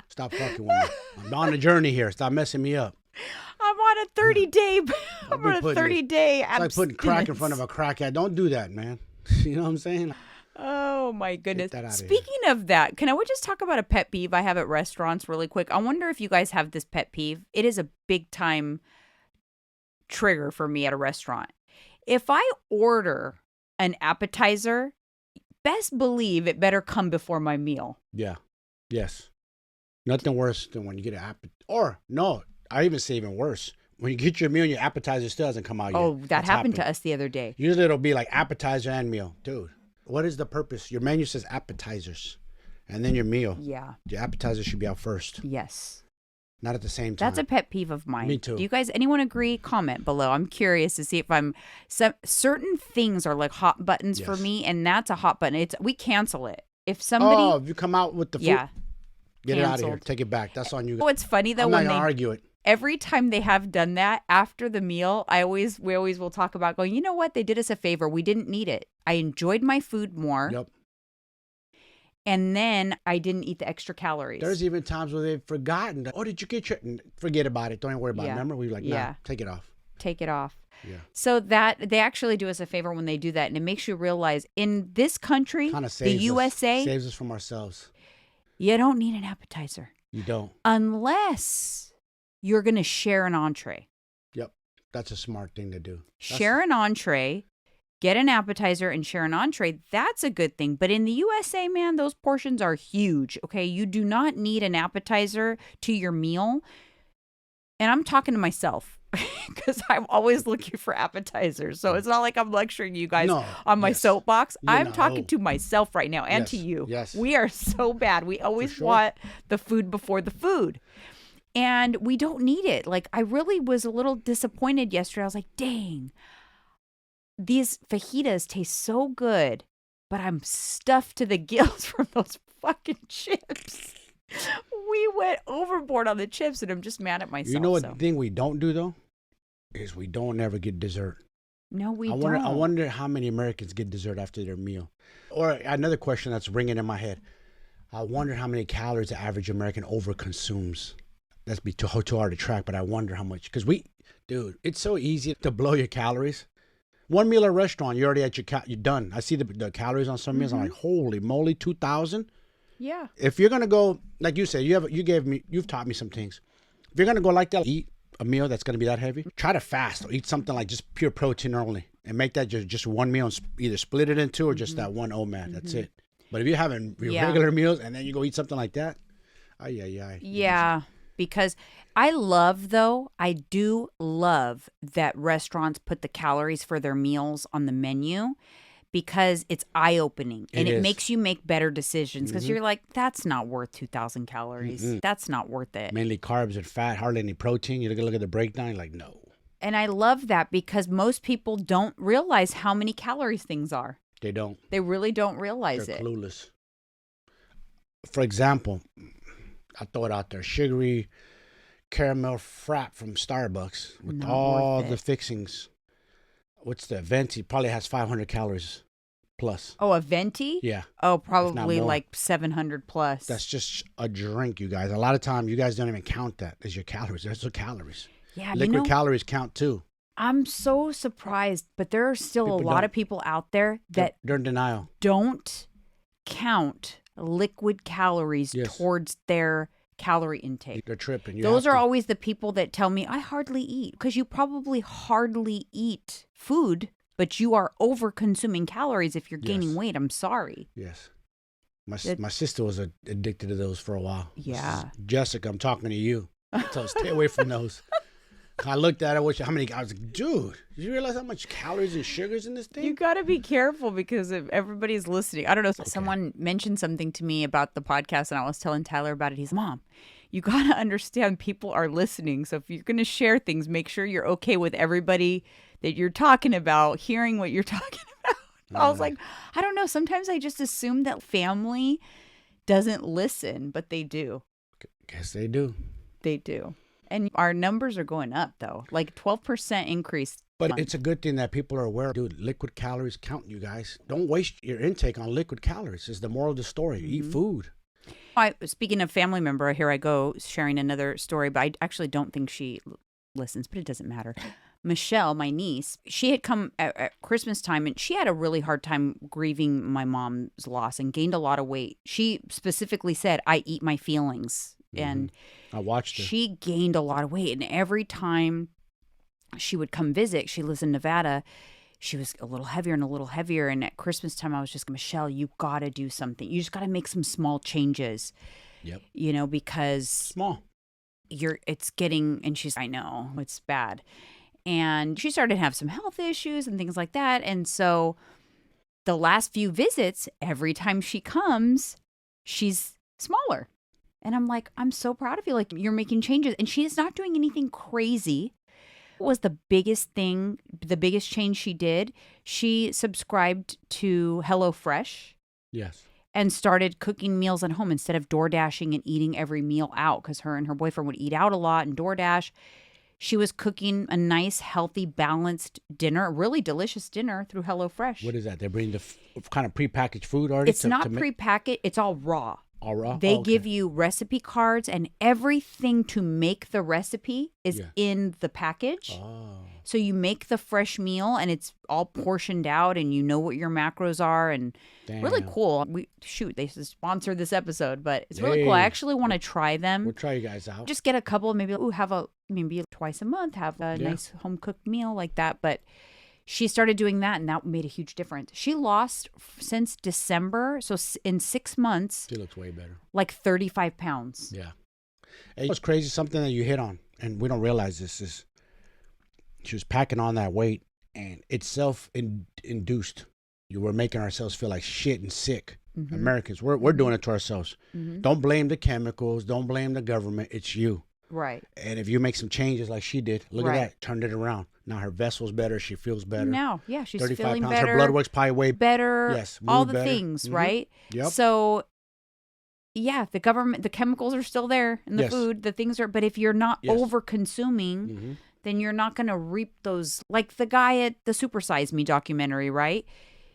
Stop fucking with me. I'm on a journey here. Stop messing me up. I'm on a 30-day. I'm on a 30-day abstinence. It's like putting crack in front of a crackhead. Don't do that, man. You know what I'm saying? Oh my goodness. Speaking of that, can I just talk about a pet peeve I have at restaurants really quick? I wonder if you guys have this pet peeve. It is a big time trigger for me at a restaurant. If I order an appetizer, best believe it better come before my meal. Yeah. Yes. Nothing worse than when you get an appetizer. Or, no, I even say even worse. When you get your meal and your appetizer still hasn't come out yet. Oh, that happened to us the other day. Usually it'll be like appetizer and meal. Dude, what is the purpose? Your menu says appetizers. and then your meal. Yeah. Your appetizer should be out first, Yes. not at the same time. That's a pet peeve of mine. Me too. Do you guys, anyone agree? Comment below. I'm curious to see if certain things are like hot buttons for Yes. me, and that's a hot button. We cancel it. If somebody, if you come out with the food, yeah, get it out of here. canceled. Take it back. That's on you. Oh, it's funny though I'm not when gonna they argue it. every time they have done that after the meal, we always will talk about going, you know what? They did us a favor. We didn't need it. I enjoyed my food more. Yep. And then I didn't eat the extra calories. There's even times where they've forgotten. Oh, did you get your? Forget about it. Don't even worry about it. Yeah. Remember, we were like, nah, Yeah. take it off. Take it off. Yeah. So that they actually do us a favor when they do that. And it makes you realize in this country, Kind of the saves USA, saves us from ourselves. you don't need an appetizer You don't. unless you're going to share an entree. Yep. That's a smart thing to do. Share an entree, get an appetizer and share an entree. That's a good thing. But in the USA, man, those portions are huge. Okay. You do not need an appetizer to your meal. And I'm talking to myself because I'm always looking for appetizers. So it's not like I'm lecturing you guys on my soapbox. I'm talking to myself right now and to you. Yes. We are so bad. We always want the food before the food. And we don't need it. Like, I really was a little disappointed yesterday. I was like, dang, these fajitas taste so good, but I'm stuffed to the gills from those fucking chips. We went overboard on the chips, and I'm just mad at myself. You know what thing we don't do, though? Is we don't ever get dessert. No, we don't. I wonder how many Americans get dessert after their meal. Or another question that's ringing in my head. I wonder how many calories the average American overconsumes. That's be too hard to track, but I wonder how much. Because dude, it's so easy to blow your calories. One meal at a restaurant, you're already at you're done. I see the calories on some meals. I'm like, holy moly, 2,000. Yeah. If you're gonna go, like you said, you've taught me some things. If you're gonna go like that, eat a meal that's gonna be that heavy. Try to fast or eat something like just pure protein only, and make that just one meal and either split it in two or just that one OMAD. That's it. But if you're having your regular meals and then you go eat something like that, yeah. Because I do love that restaurants put the calories for their meals on the menu. Because it's eye-opening and it makes you make better decisions because you're like, that's not worth 2,000 calories. That's not worth it. Mainly carbs and fat, hardly any protein. You look at the breakdown, you're like, no. And I love that because most people don't realize how many calories things are. They don't. They really don't realize They're it. clueless. For example, I throw it out there, sugary caramel frap from Starbucks with all the fixings. What's the venti? Probably has 500 calories plus. Oh, a venti? Yeah. Oh, probably like 700 plus. That's just a drink, you guys. A lot of times, you guys don't even count that as your calories. There's no calories. Yeah, liquid calories count too. I'm so surprised, but there are still a lot of people out there that they're in denial. Don't count liquid calories towards their calorie intake. They're tripping. Those are always the people that tell me I hardly eat because you probably hardly eat food, but you are over consuming calories if you're gaining weight. I'm sorry. Yes. My sister was addicted to those for a while. Yeah. Jessica, I'm talking to you. So stay away from those. I looked at it. I was like, dude, did you realize how much calories and sugars in this thing? You got to be careful because if everybody's listening. I don't know. Someone mentioned something to me about the podcast and I was telling Tyler about it. He's, Mom, you got to understand people are listening. So if you're going to share things, make sure you're okay with everybody that you're talking about, hearing what you're talking about. I was like, I don't know. Sometimes I just assume that family doesn't listen, but they do. Guess they do. They do. And our numbers are going up, though. Like 12% increase. But it's a good thing that people are aware. Dude, liquid calories count, you guys. Don't waste your intake on liquid calories. Is the moral of the story. Eat food. Speaking of family member, here I go sharing another story, but I actually don't think she listens, but it doesn't matter. Michelle, my niece, she had come at Christmas time and she had a really hard time grieving my mom's loss and gained a lot of weight. She specifically said, I eat my feelings. And I watched her. She gained a lot of weight. And every time she would come visit, she lives in Nevada, she was a little heavier and a little heavier. And at Christmas time, I was just, Michelle, you got to do something. You just got to make some small changes. Yep. You know, because small. It's getting, and she's, I know, it's bad. And she started to have some health issues and things like that. And so the last few visits, every time she comes, she's smaller. And I'm like, I'm so proud of you. Like, you're making changes. And she's not doing anything crazy. What was the biggest thing, the biggest change she did? She subscribed to HelloFresh. Yes. And started cooking meals at home instead of door dashing and eating every meal out, because her and her boyfriend would eat out a lot and DoorDash. She was cooking a nice, healthy, balanced dinner, a really delicious dinner through HelloFresh. What is that? They bring the kind of prepackaged food already? It's not prepackaged. It's all raw. All raw? They give you recipe cards, and everything to make the recipe is in the package. Oh. So you make the fresh meal, and it's all portioned out, and you know what your macros are, and really cool. They sponsor this episode, but it's really cool. I actually want to try them. We'll try you guys out. Just get a couple, maybe maybe twice a month, have a nice home cooked meal like that. But she started doing that, and that made a huge difference. She lost since December, so in 6 months, she looks way better. Like 35 pounds. Yeah. It was crazy. Something that you hit on, and we don't realize this is. She was packing on that weight, and it's self-induced. You were making ourselves feel like shit and sick. Mm-hmm. Americans, we're doing it to ourselves. Mm-hmm. Don't blame the chemicals. Don't blame the government. It's you. Right. And if you make some changes like she did, look at that, turned it around. Now her vessel's better. She feels better. Now, she's 35 feeling pounds. better. Her blood work's probably way better. Yes, all the better. things, mm-hmm. right? Yep. So, the government, the chemicals are still there in the food. The things are, but if you're not over-consuming, mm-hmm. then you're not going to reap those. Like the guy at the Super Size Me documentary, right?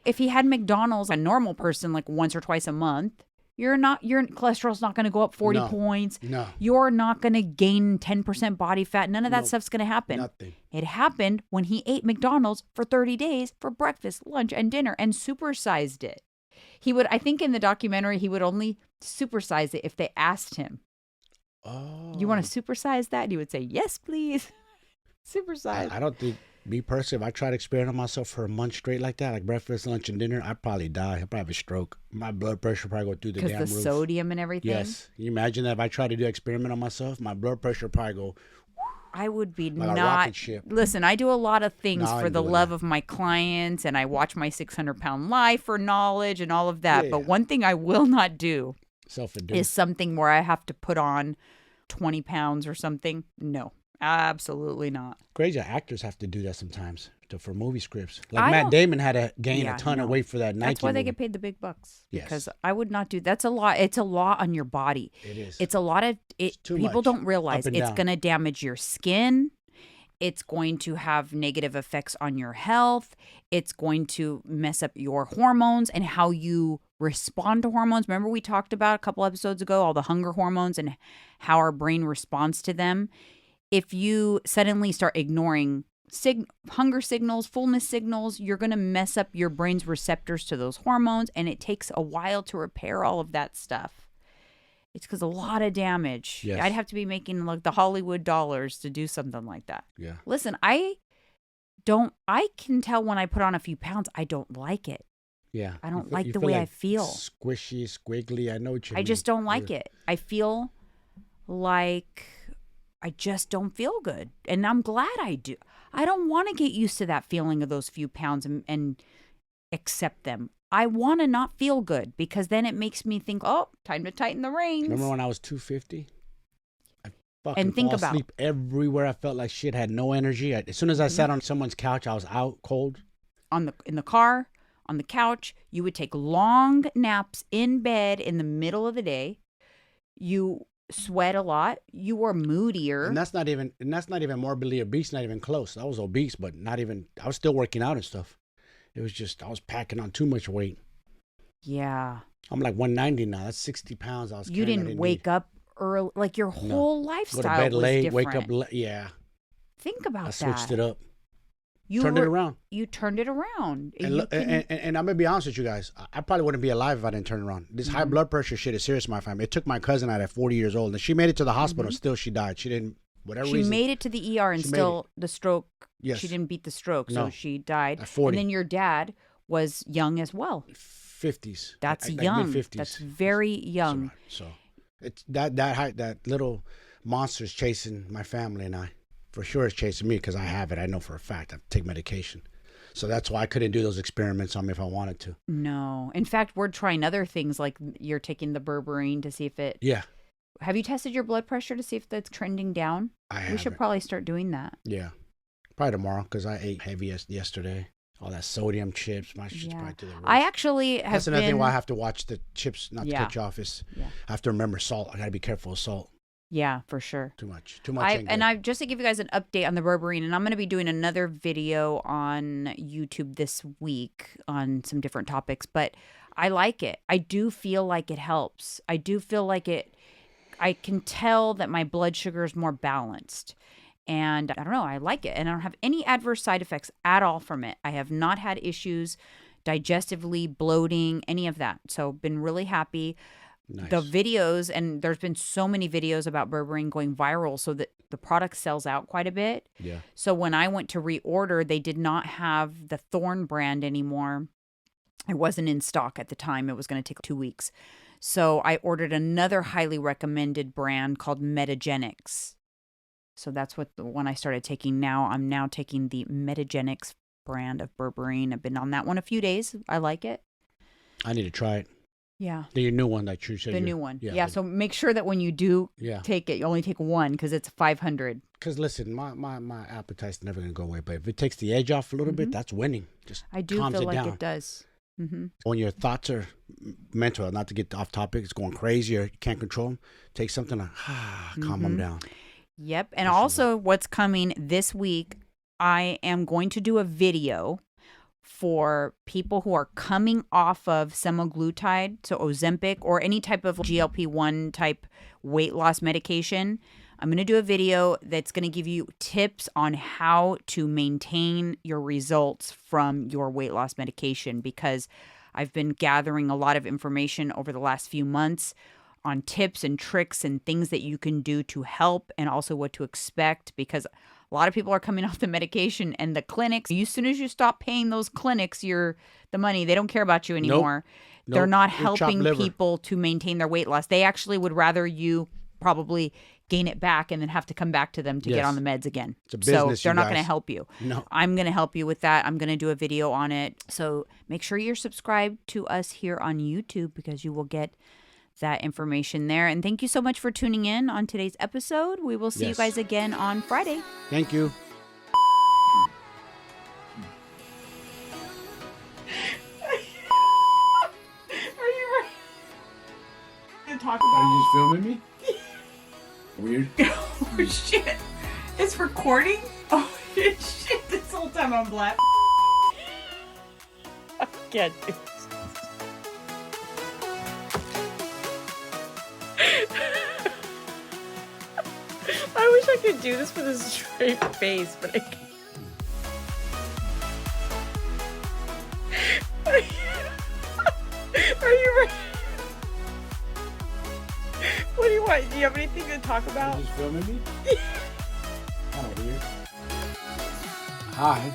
If he had McDonald's, a normal person, like once or twice a month, your cholesterol's not going to go up 40 points. No. You're not going to gain 10% body fat. None of that stuff's going to happen. Nothing. It happened when he ate McDonald's for 30 days for breakfast, lunch, and dinner and supersized it. I think in the documentary, he would only supersize it if they asked him. Oh. You want to supersize that? And he would say, yes, please. Supersize. I don't think, me personally, if I try to experiment on myself for a month straight like that, like breakfast, lunch, and dinner, I'd probably die. I'd probably have a stroke. My blood pressure would probably go through the damn roof. Because the sodium and everything? Yes. Can you imagine that if I tried to do an experiment on myself, my blood pressure would probably go... I would be like a rocket ship. Listen, I do a lot of things for the love of my clients, and I watch my 600-pound life for knowledge and all of that. Yeah. But one thing I will not do is something where I have to put on 20 pounds or something. No. Absolutely not. Crazy actors have to do that sometimes for movie scripts. Like Matt Damon had to gain a ton of weight for that Nike. That's why they get paid the big bucks. Yes. Because I would not do that's a lot. It's a lot on your body. It is. It's a lot of it. People don't realize it's going to damage your skin. It's going to have negative effects on your health. It's going to mess up your hormones and how you respond to hormones. Remember we talked about a couple episodes ago all the hunger hormones and how our brain responds to them. If you suddenly start ignoring hunger signals, fullness signals, you're going to mess up your brain's receptors to those hormones, and it takes a while to repair all of that stuff. It's because a lot of damage. Yes. I'd have to be making like the Hollywood dollars to do something like that. Yeah. Listen, I can tell when I put on a few pounds, I don't like it. Yeah. I don't like the way I feel. Squishy, squiggly. I know what you mean. I just don't like it. I feel like I just don't feel good. And I'm glad I do. I don't want to get used to that feeling of those few pounds and accept them. I want to not feel good because then it makes me think, oh, time to tighten the reins. Remember when I was 250? I fucking fall asleep everywhere. I felt like shit, had no energy. As soon as I sat on someone's couch, I was out cold. In the car, on the couch, you would take long naps in bed in the middle of the day. You sweat a lot. You were moodier. And that's not even morbidly obese, not even close. I was obese, but not even, I was still working out and stuff. It was just, I was packing on too much weight. Yeah. I'm like 190 now. That's 60 pounds. You didn't wake up early, like your whole lifestyle was different. Go to bed late, wake up late. Yeah. Think about that. I switched it up. Turned it around. You turned it around. And I'm going to be honest with you guys. I probably wouldn't be alive if I didn't turn it around. This high blood pressure shit is serious in my family. It took my cousin out at 40 years old. And she made it to the hospital. Still, she died. She didn't, reason. She made it to the ER and still the stroke. Yes. She didn't beat the stroke. No. So she died. At 40. And then your dad was young as well. 50s. That's young. Mid-50s. That's very young. So it's that little monster's chasing my family and I. For sure it's chasing me because I have it. I know for a fact. I take medication. So that's why I couldn't do those experiments on me if I wanted to. No. In fact, we're trying other things like you're taking the Berberine to see if it. Yeah. Have you tested your blood pressure to see if that's trending down? We should probably start doing that. Yeah. Probably tomorrow because I ate heavy yesterday. All that sodium chips. My shit's Yeah. probably to the roof. I actually have That's another been. thing why I have to watch the chips, not to Yeah. cut you off. Is Yeah. I have to remember salt. I got to be careful of salt. Yeah, for sure. Too much. Too much. I just to give you guys an update on the Berberine, and I'm going to be doing another video on YouTube this week on some different topics, but I like it. I do feel like it helps. I do feel like it. I can tell that my blood sugar is more balanced. And I don't know, I like it. And I don't have any adverse side effects at all from it. I have not had issues digestively, bloating, any of that. So been really happy. Nice. The videos, and there's been so many videos about Berberine going viral so that the product sells out quite a bit. Yeah. So when I went to reorder, they did not have the Thorn brand anymore. It wasn't in stock at the time. It was going to take 2 weeks. So I ordered another highly recommended brand called Metagenics. So that's what the one I started taking now. I'm now taking the Metagenics brand of Berberine. I've been on that one a few days. I like it. I need to try it. Yeah. The new one that you said. The new one. Yeah. So make sure that when you do take it, you only take one because it's 500. Because listen, my appetite's never going to go away. But if it takes the edge off a little bit, that's winning. Just I do calms feel it like down. it does. Mm-hmm. When your thoughts are mental, not to get off topic, it's going crazy or you can't control them, take something to calm them down. Yep. And also what's coming this week, I am going to do a video for people who are coming off of semaglutide, so Ozempic or any type of GLP-1 type weight loss medication. I'm going to do a video that's going to give you tips on how to maintain your results from your weight loss medication, because I've been gathering a lot of information over the last few months on tips and tricks and things that you can do to help, and also what to expect, because a lot of people are coming off the medication and the clinics. As soon as you stop paying those clinics the money, they don't care about you anymore. Nope. They're not helping people to maintain their weight loss. They actually would rather you probably gain it back and then have to come back to them to get on the meds again. It's a business, so they're not going to help you. No. I'm going to help you with that. I'm going to do a video on it. So make sure you're subscribed to us here on YouTube, because you will get that information there. And thank you so much for tuning in on today's episode. We will see you guys again on Friday. Thank you. Are you ready to talk Are about? you just filming me? Weird. Oh shit! It's recording. Oh shit! This whole time I'm black. I can't do this. I wish I could do this with a straight face, but I can't. Are you ready? What do you want? Do you have anything to talk about? Are you just filming me? Kind of weird. Hi.